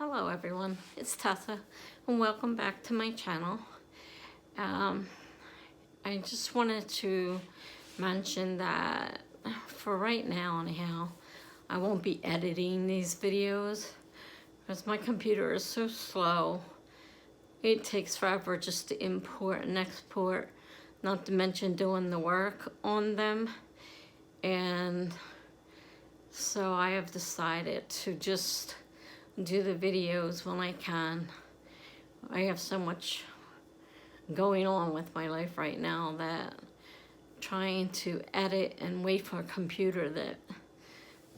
Hello everyone, it's Tessa and welcome back to my channel. I just wanted to mention that for right now anyhow, I won't be editing these videos because my computer is so slow. It takes forever just to import and export, not to mention doing the work on them. And so I have decided to just do the videos when I can. I have so much going on with my life right now that trying to edit and wait for a computer that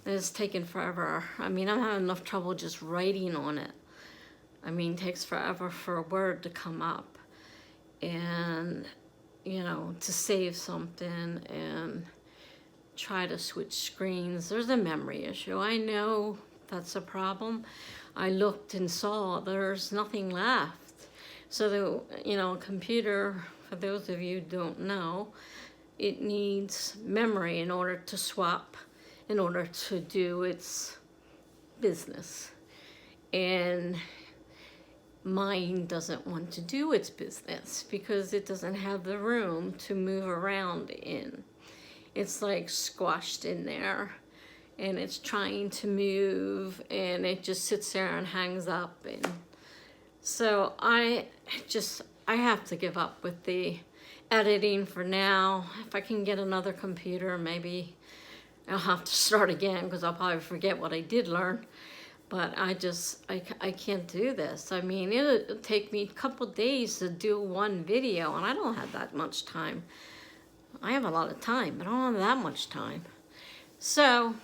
is taking forever. I mean, I'm having enough trouble just writing on it. I mean, it takes forever for a word to come up and, you know, to save something and try to switch screens. There's a memory issue. I know that's a problem. I looked and saw there's nothing left. So the, you know, a computer, for those of you who don't know, it needs memory in order to swap, in order to do its business. And mine doesn't want to do its business because it doesn't have the room to move around in. It's like squashed in there and it's trying to move and it just sits there and hangs up. And so I have to give up with the editing for now. If I can get another computer, maybe I'll have to start again because I'll probably forget what I did learn. But I can't do this. I mean, it'll take me a couple days to do one video and I don't have that much time. I have a lot of time, but I don't have that much time. So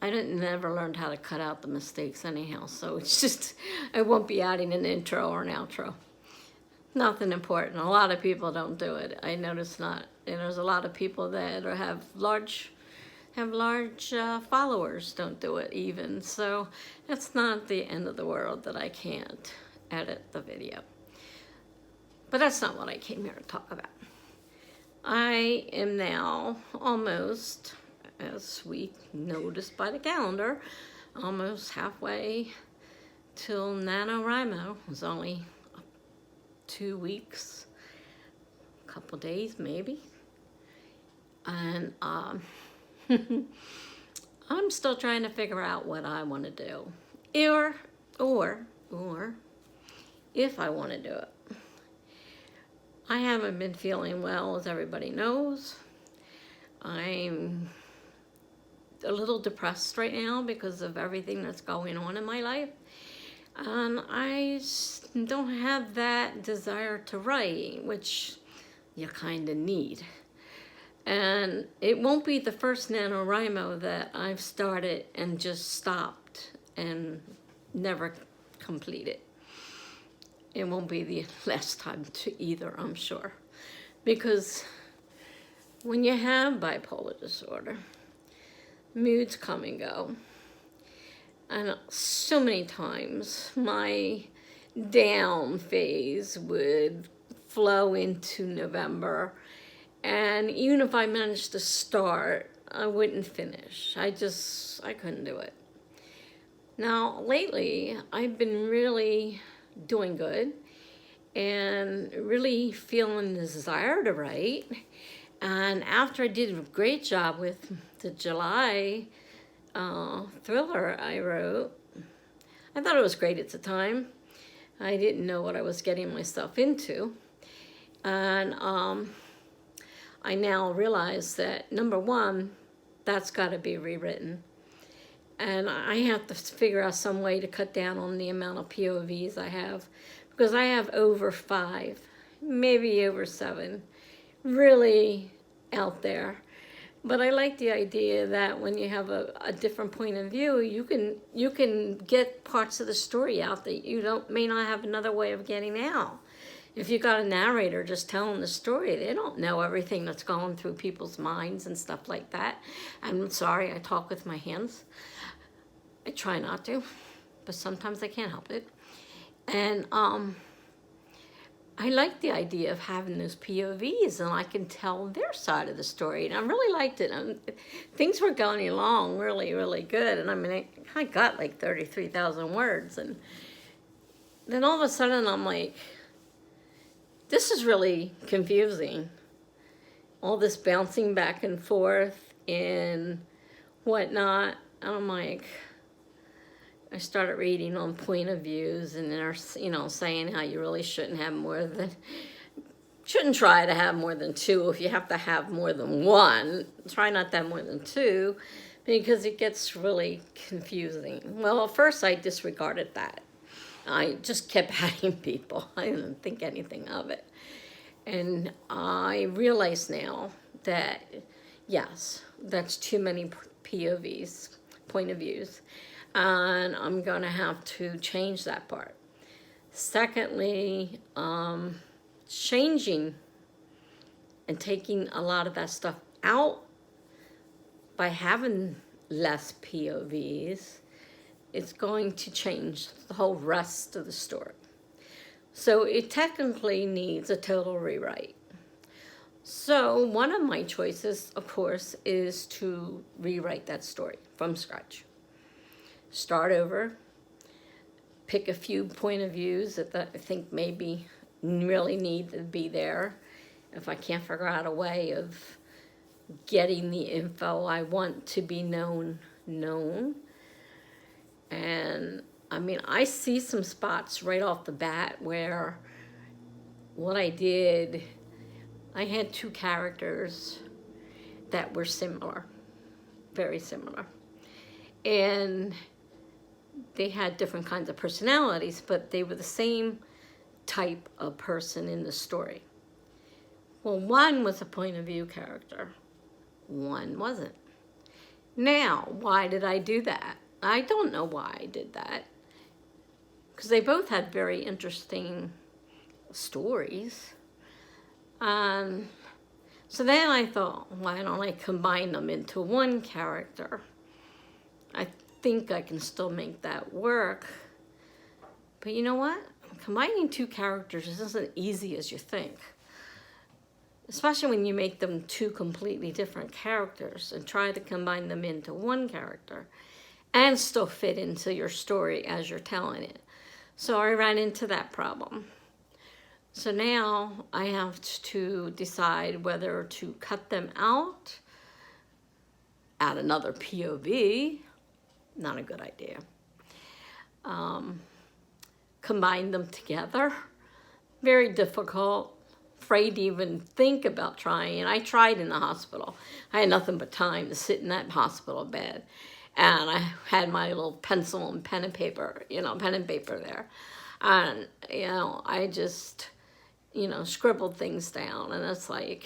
I never learned how to cut out the mistakes anyhow, so it's just, I won't be adding an intro or an outro. Nothing important. A lot of people don't do it. I notice not. And there's a lot of people that have large followers don't do it even. So it's not the end of the world that I can't edit the video. But that's not what I came here to talk about. I am now almost, as we noticed by the calendar, almost halfway till NaNoWriMo. It was only 2 weeks, a couple days maybe. And I'm still trying to figure out what I want to do. Or if I want to do it. I haven't been feeling well, as everybody knows. I'm a little depressed right now because of everything that's going on in my life. And I don't have that desire to write, which you kind of need. And it won't be the first NaNoWriMo that I've started and just stopped and never completed. It won't be the last time to either, I'm sure. Because when you have bipolar disorder, moods come and go. And so many times my down phase would flow into November. And even if I managed to start, I wouldn't finish. I couldn't do it. Now, lately, I've been really doing good and really feeling the desire to write. And after I did a great job with the July thriller I wrote, I thought it was great at the time. I didn't know what I was getting myself into. And I now realize that, number one, that's got to be rewritten. And I have to figure out some way to cut down on the amount of POVs I have, because I have over 5, maybe over 7, really out there. But I like the idea that when you have a different point of view, you can get parts of the story out that you may not have another way of getting out. If you got a narrator just telling the story, they don't know everything that's going through people's minds and stuff like that. I'm sorry, I talk with my hands. I try not to, but sometimes I can't help it. And I like the idea of having those POVs, and I can tell their side of the story, and I really liked it. Things were going along really, really good, and I mean, I got like 33,000 words, and then all of a sudden I'm like, this is really confusing. All this bouncing back and forth and whatnot. And I'm like, I started reading on point of views, and they're, saying how you really shouldn't try to have more than two. If you have to have more than one, try not to have more than two, because it gets really confusing. Well, at first I disregarded that. I just kept adding people. I didn't think anything of it. And I realize now that, yes, that's too many POVs, point of views, and I'm going to have to change that part. Secondly, changing and taking a lot of that stuff out by having less POVs, it's going to change the whole rest of the story. So it technically needs a total rewrite. So one of my choices, of course, is to rewrite that story from scratch. Start over, pick a few point of views that I think maybe really need to be there. If I can't figure out a way of getting the info I want to be known. And I mean, I see some spots right off the bat where what I did, I had two characters that were similar, very similar. And they had different kinds of personalities, but they were the same type of person in the story. Well, one was a point of view character, one wasn't. Now, why did I do that? I don't know why I did that, because they both had very interesting stories. So then I thought, why don't I combine them into one character? I think I can still make that work. But you know what? Combining two characters isn't as easy as you think. Especially when you make them two completely different characters and try to combine them into one character and still fit into your story as you're telling it. So I ran into that problem. So now I have to decide whether to cut them out, add another POV, not a good idea. Combine them together, very difficult, afraid to even think about trying. And I tried in the hospital. I had nothing but time to sit in that hospital bed. And I had my little pencil and pen and paper there. And, I just, scribbled things down. And it's like,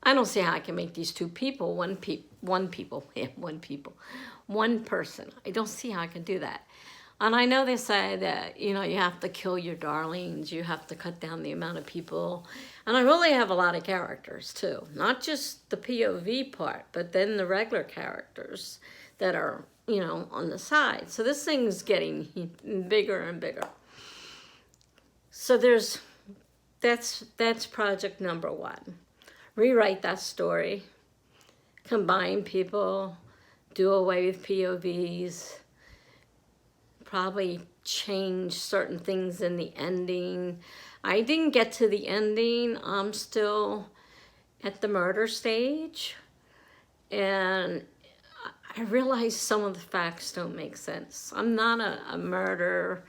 I don't see how I can make these two people one person. I don't see how I can do that. And I know they say that, you have to kill your darlings. You have to cut down the amount of people. And I really have a lot of characters, too. Not just the POV part, but then the regular characters that are, on the side. So this thing's getting bigger and bigger. So that's project number one. Rewrite that story. Combine people. Do away with POVs. Probably change certain things in the ending. I didn't get to the ending. I'm still at the murder stage. And I realize some of the facts don't make sense. I'm not a murder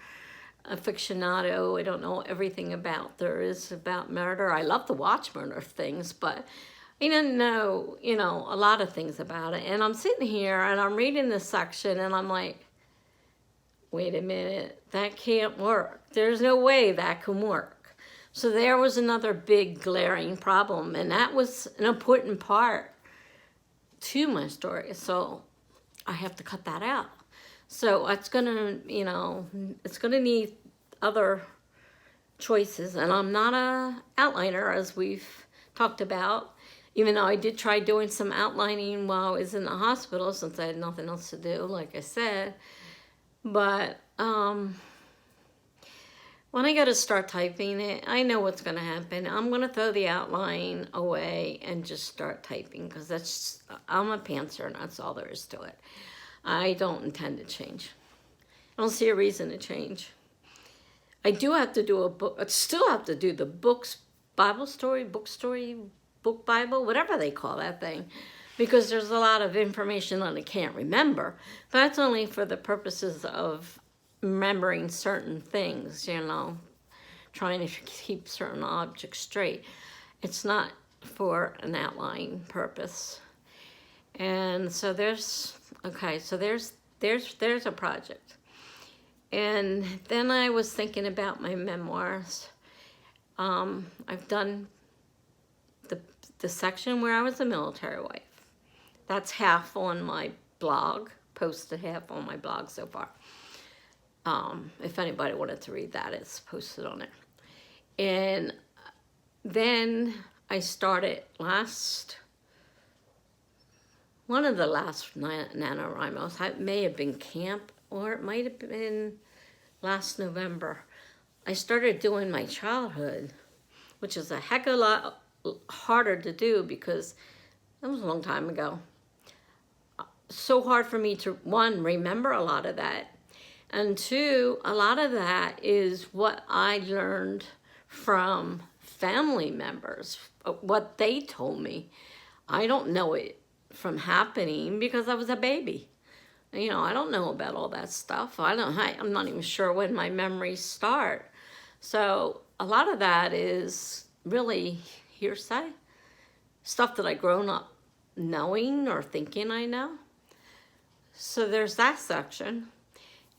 aficionado. I don't know everything there is about murder. I love to watch murder things, but I didn't know, a lot of things about it. And I'm sitting here and I'm reading this section and I'm like, wait a minute, that can't work. There's no way that can work. So there was another big glaring problem, and that was an important part to my story. So I have to cut that out. So it's gonna, it's gonna need other choices. And I'm not a outliner, as we've talked about, even though I did try doing some outlining while I was in the hospital, since I had nothing else to do, like I said. But when I go to start typing it, I know what's going to happen. I'm going to throw the outline away and just start typing because I'm a pantser and that's all there is to it. I don't intend to change. I don't see a reason to change. I do have to do a book. I still have to do the books, Bible story, book Bible, whatever they call that thing, because there's a lot of information that I can't remember. But that's only for the purposes of remembering certain things, trying to keep certain objects straight. It's not for an outline purpose. And so there's a project. And then I was thinking about my memoirs. I've done the section where I was a military wife. That's half on my blog, posted half on my blog so far. If anybody wanted to read that, it's posted on there. And then I started one of the last NaNoWriMos. It may have been camp, or it might have been last November. I started doing my childhood, which is a heck of a lot harder to do because that was a long time ago. So hard for me to, one, remember a lot of that, and two, a lot of that is what I learned from family members, what they told me. I don't know it from happening because I was a baby. I don't know about all that stuff. I'm not even sure when my memories start. So a lot of that is really hearsay, stuff that I've grown up knowing or thinking I know. So there's that section.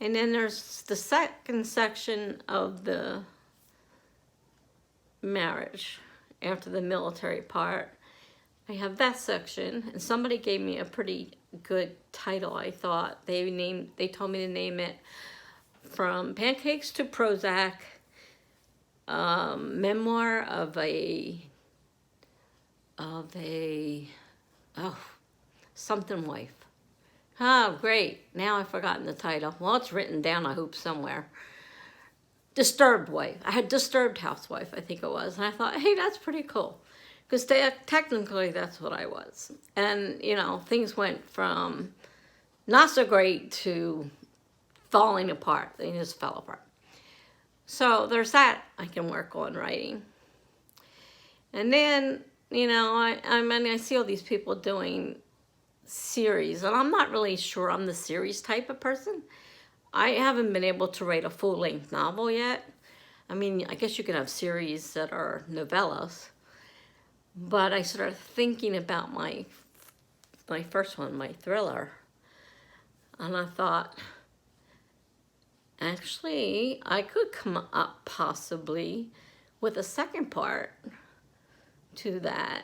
And then there's the second section of the marriage after the military part. I have that section, and somebody gave me a pretty good title, I thought. They told me to name it From Pancakes to Prozac, Memoir of a something wife. Oh, great. Now I've forgotten the title. Well, it's written down, I hope, somewhere. Disturbed wife. I had disturbed housewife, I think it was. And I thought, hey, that's pretty cool. Because technically that's what I was. And, things went from not so great to falling apart. They just fell apart. So there's that I can work on writing. And then, I see all these people doing series, and I'm not really sure I'm the series type of person. I haven't been able to write a full-length novel yet. I guess you can have series that are novellas. But I started thinking about my first one, my thriller. And I thought, actually, I could come up possibly with a second part to that.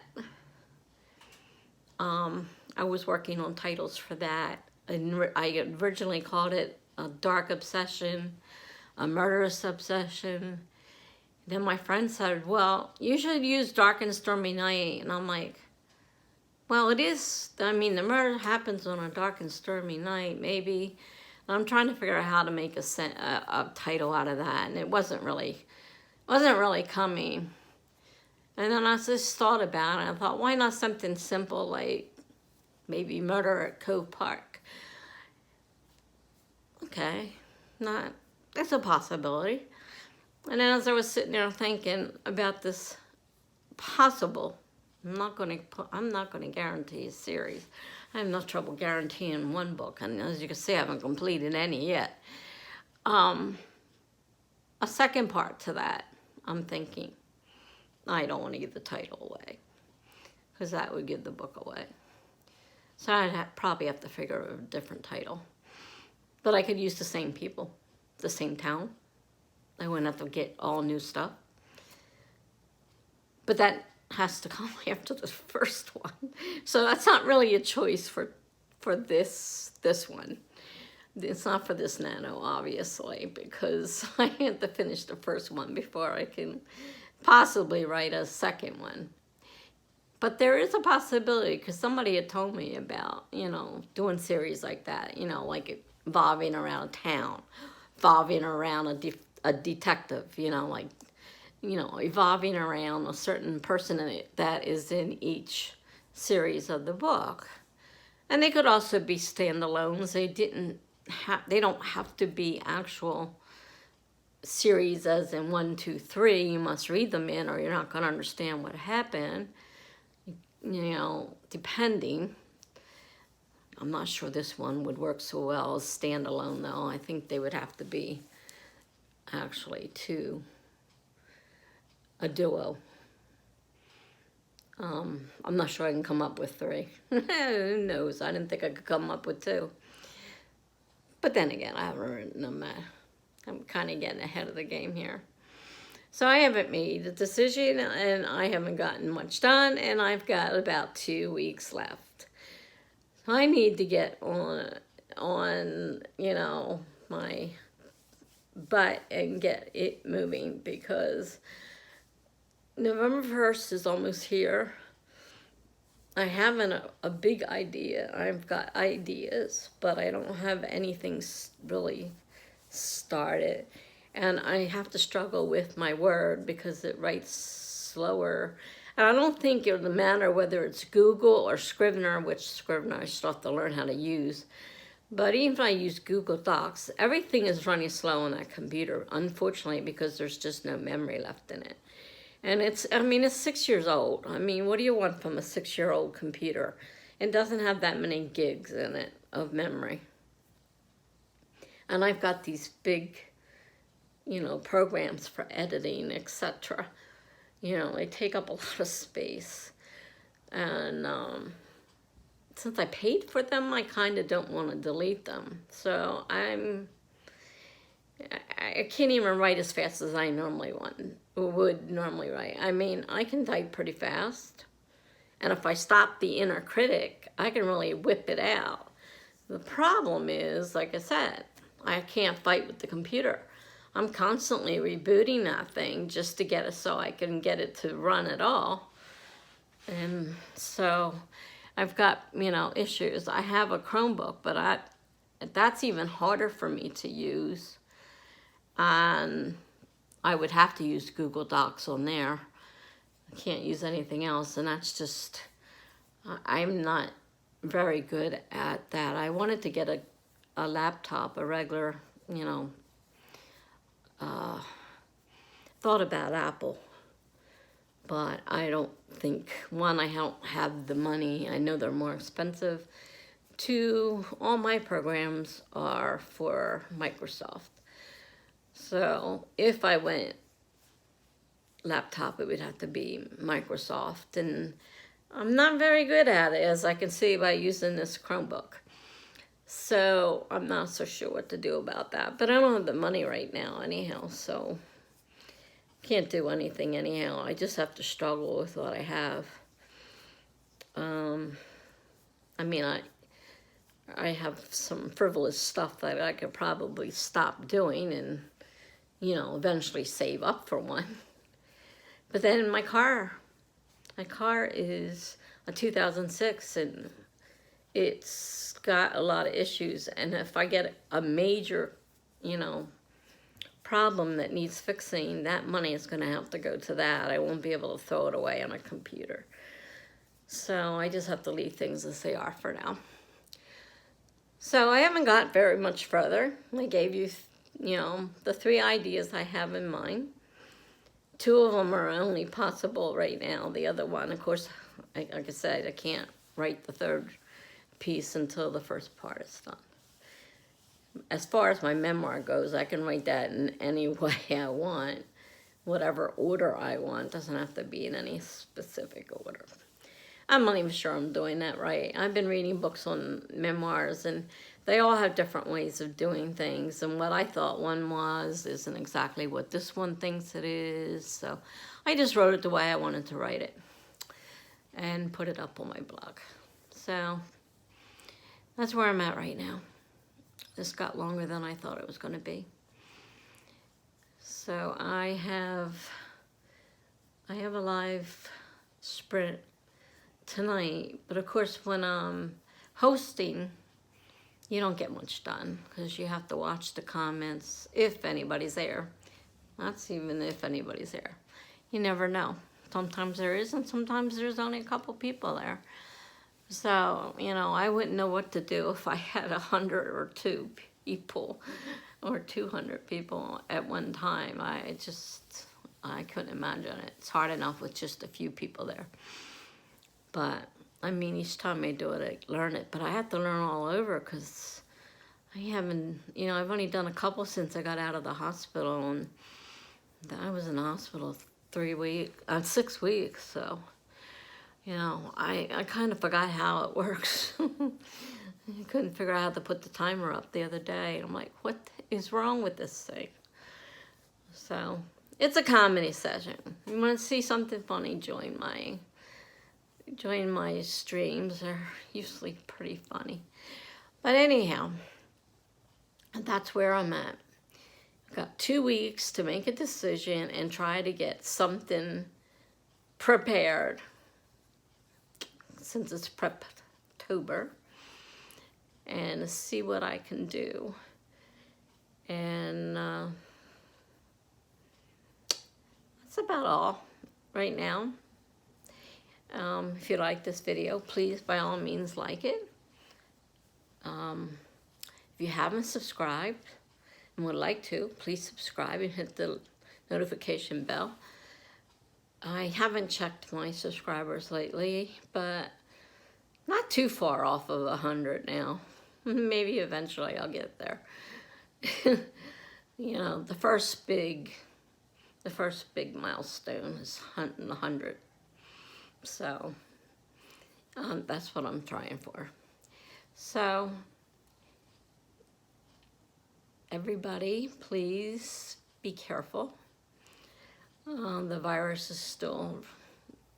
I was working on titles for that. And I originally called it A Dark Obsession, A Murderous Obsession. Then my friend said, well, you should use Dark and Stormy Night. And I'm like, well, it is. The murder happens on a dark and stormy night, maybe. And I'm trying to figure out how to make a title out of that. And it wasn't really coming. And then I just thought about it. I thought, why not something simple like maybe Murder at Cove Park? Okay, that's a possibility. And then as I was sitting there thinking about this possible, I'm not going to guarantee a series. I have no trouble guaranteeing one book, and as you can see, I haven't completed any yet. A second part to that, I'm thinking, I don't want to give the title away, because that would give the book away. So I'd probably have to figure out a different title. But I could use the same people, the same town. I wouldn't have to get all new stuff. But that has to come after the first one. So that's not really a choice for this one. It's not for this Nano, obviously, because I have to finish the first one before I can possibly write a second one. But there is a possibility, because somebody had told me about, doing series like that, like involving around a town, involving around a detective, like, evolving around a certain person that is in each series of the book. And they could also be standalones. They don't have to be actual series as in 1, 2, 3. You must read them in, or you're not going to understand what happened. Depending. I'm not sure this one would work so well as standalone, though. I think they would have to be actually a duo. I'm not sure I can come up with 3. Who knows? I didn't think I could come up with 2. But then again, I haven't written them. I'm kind of getting ahead of the game here. So I haven't made a decision, and I haven't gotten much done, and I've got about 2 weeks left. So I need to get on my butt and get it moving, because November 1st is almost here. I have a big idea. I've got ideas, but I don't have anything really started. And I have to struggle with my word because it writes slower. And I don't think it would matter whether it's Google or Scrivener, which Scrivener I still have to learn how to use. But even if I use Google Docs, everything is running slow on that computer, unfortunately, because there's just no memory left in it. And it's 6 years old. What do you want from a 6-year-old computer? It doesn't have that many gigs in it of memory. And I've got these big, programs for editing, etc. They take up a lot of space. And since I paid for them, I kind of don't want to delete them. So I can't even write as fast as I would normally write. I can type pretty fast. And if I stop the inner critic, I can really whip it out. The problem is, like I said, I can't fight with the computer. I'm constantly rebooting that thing just to get it so I can get it to run at all. And so I've got, issues. I have a Chromebook, but that's even harder for me to use. And I would have to use Google Docs on there. I can't use anything else, and that's just, I'm not very good at that. I wanted to get a laptop, a regular, thought about Apple, but I don't think, 1, I don't have the money. I know they're more expensive. 2, all my programs are for Microsoft. So if I went laptop, it would have to be Microsoft, and I'm not very good at it, as I can see by using this Chromebook. So I'm not so sure what to do about that, but I don't have the money right now anyhow, so can't do anything anyhow. I just have to struggle with what I have. I have some frivolous stuff that I could probably stop doing and, eventually save up for one. But then my car is a 2006, and it's got a lot of issues. And if I get a major, problem that needs fixing, that money is going to have to go to that. I won't be able to throw it away on a computer. So I just have to leave things as they are for now. So I haven't got very much further. I gave you, the 3 ideas I have in mind. 2 of them are only possible right now. The other one, of course, like I said, I can't write the 3rd piece until the first part is done. As far as my memoir goes, I can write that in any way I want, whatever order I want. It doesn't have to be in any specific order. I'm not even sure I'm doing that right. I've been reading books on memoirs, and they all have different ways of doing things. And what I thought one was isn't exactly what this one thinks it is. So I just wrote it the way I wanted to write it and put it up on my blog. So that's where I'm at right now. This got longer than I thought it was going to be. So I have a live sprint tonight, but of course when I'm hosting, you don't get much done because you have to watch the comments if anybody's there. That's even if anybody's there. You never know. Sometimes there is, and sometimes there's only a couple people there. So, you know, I wouldn't know what to do if I had 100 or 2 people or 200 people at one time. I couldn't imagine it. It's hard enough with just a few people there. But, I mean, each time I do it, I learn it. But I have to learn all over because I haven't, you know, I've only done a couple since I got out of the hospital. And I was in the hospital 6 weeks, so... You know, I kind of forgot how it works. I couldn't figure out how to put the timer up the other day. I'm like, what is wrong with this thing? So, it's a comedy session. You want to see something funny, join my streams. They're usually pretty funny. But anyhow, that's where I'm at. I've got 2 weeks to make a decision and try to get something prepared. Since it's Preptober, and see what I can do. And that's about all right now. If you like this video, please, by all means, like it. If you haven't subscribed and would like to, please subscribe and hit the notification bell. I haven't checked my subscribers lately, but not too far off of 100 now. Maybe eventually I'll get there. You know, the first big milestone is 100. So that's what I'm trying for. So everybody, please be careful. The virus is still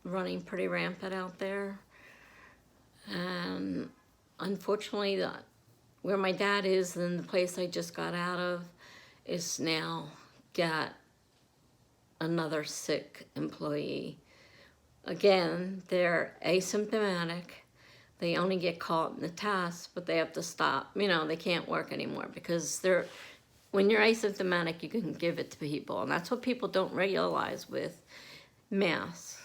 running pretty rampant out there. And unfortunately, where my dad is and the place I just got out of is now got another sick employee. Again, they're asymptomatic. They only get caught in the test, but they have to stop. You know, they can't work anymore because when you're asymptomatic, you can give it to people. And that's what people don't realize with masks.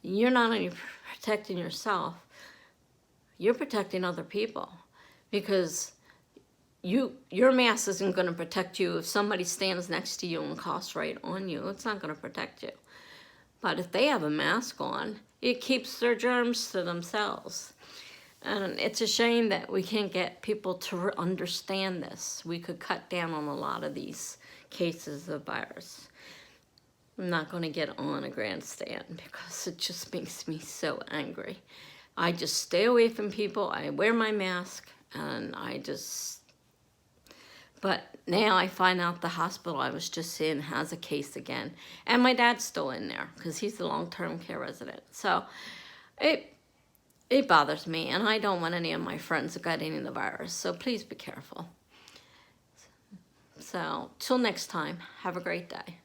You're not only protecting yourself, you're protecting other people. Because your mask isn't going to protect you if somebody stands next to you and coughs right on you. It's not going to protect you. But if they have a mask on, it keeps their germs to themselves. And it's a shame that we can't get people to understand this. We could cut down on a lot of these cases of virus. I'm not going to get on a grandstand because it just makes me so angry. I just stay away from people. I wear my mask, and but now I find out the hospital I was just in has a case again. And my dad's still in there because he's the long-term care resident. So it bothers me, and I don't want any of my friends getting the virus. So please be careful. So till next time, have a great day.